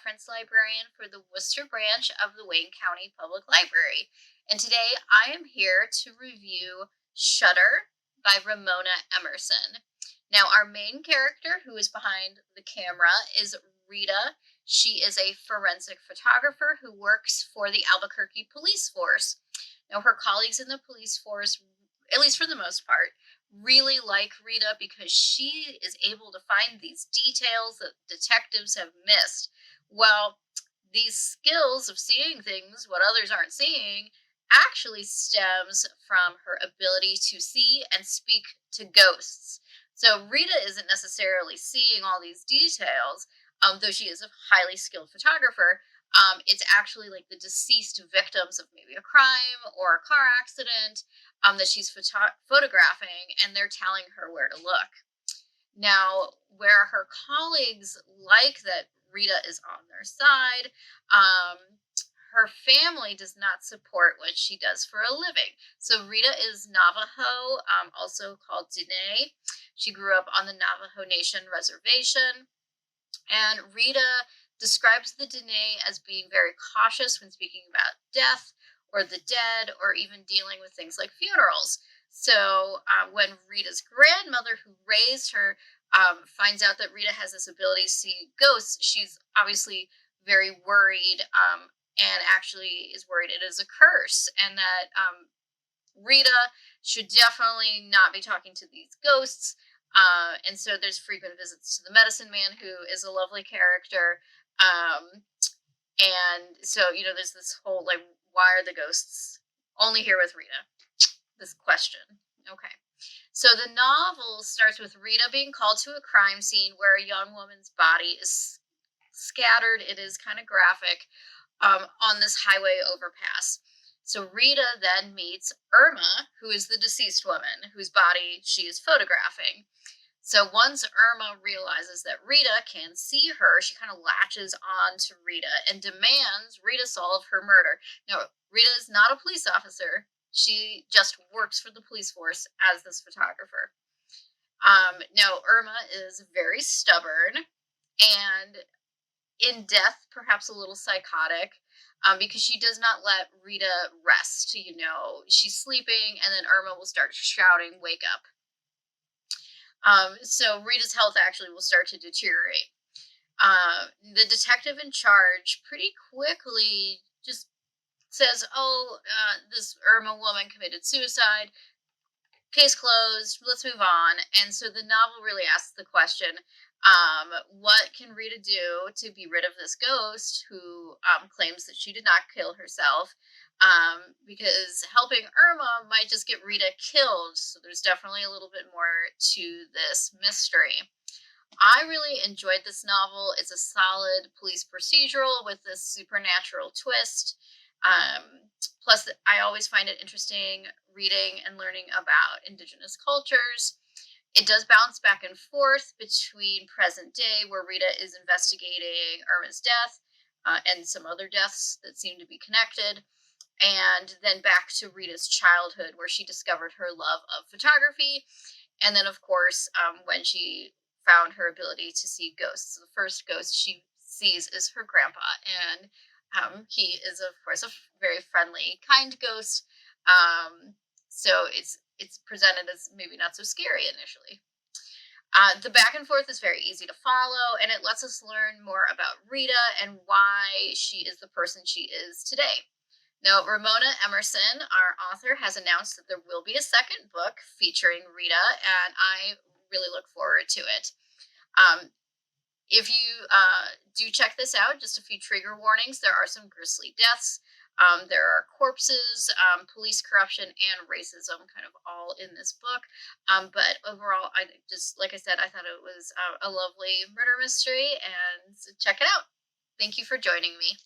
reference librarian for the Worcester branch of the Wayne County Public Library. And today I am here to review Shutter by Ramona Emerson. Now, our main character who is behind the camera is Rita. She is a forensic photographer who works for the Albuquerque police force. Now, her colleagues in the police force, at least for the most part, really like Rita because she is able to find these details that detectives have missed. Well, these skills of seeing things, what others aren't seeing, actually stems from her ability to see and speak to ghosts. So Rita isn't necessarily seeing all these details, though she is a highly skilled photographer. It's actually like the deceased victims of maybe a crime or a car accident that she's photographing, and they're telling her where to look. Now, where her colleagues like that Rita is on their side, her family does not support what she does for a living. So Rita is Navajo, also called Dene. She grew up on the Navajo Nation reservation, and Rita describes the Dene as being very cautious when speaking about death or the dead or even dealing with things like funerals. So when Rita's grandmother, who raised her, finds out that Rita has this ability to see ghosts, she's obviously very worried and actually is worried it is a curse and that Rita should definitely not be talking to these ghosts. And so there's frequent visits to the medicine man, who is a lovely character. And so, there's this whole, like, why are the ghosts only here with Rita? This question. Okay. So the novel starts with Rita being called to a crime scene where a young woman's body is scattered. It is kind of graphic on this highway overpass. So Rita then meets Irma, who is the deceased woman whose body she is photographing. So once Irma realizes that Rita can see her, she kind of latches on to Rita and demands Rita solve her murder. Now, Rita is not a police officer. She just works for the police force as this photographer. Now, Irma is very stubborn and in death, perhaps a little psychotic, because she does not let Rita rest. She's sleeping and then Irma will start shouting, "Wake up." So Rita's health actually will start to deteriorate. The detective in charge pretty quickly just says, this Irma woman committed suicide. Case closed. Let's move on. And so the novel really asks the question, what can Rita do to be rid of this ghost who claims that she did not kill herself? Because helping Irma might just get Rita killed. So there's definitely a little bit more to this mystery. I really enjoyed this novel. It's a solid police procedural with this supernatural twist. Plus, I always find it interesting reading and learning about Indigenous cultures. It does bounce back and forth between present day, where Rita is investigating Irma's death and some other deaths that seem to be connected, and then back to Rita's childhood, where she discovered her love of photography, and then, of course, when she found her ability to see ghosts. The first ghost she sees is her grandpa, and he is, of course, a very friendly, kind ghost. So it's presented as maybe not so scary initially. The back and forth is very easy to follow, and it lets us learn more about Rita and why she is the person she is today. Now, Ramona Emerson, our author, has announced that there will be a second book featuring Rita, and I really look forward to it. If you do check this out, just a few trigger warnings. There are some grisly deaths. There are corpses, police corruption, and racism kind of all in this book. But overall, like I said, I thought it was a lovely murder mystery, and check it out. Thank you for joining me.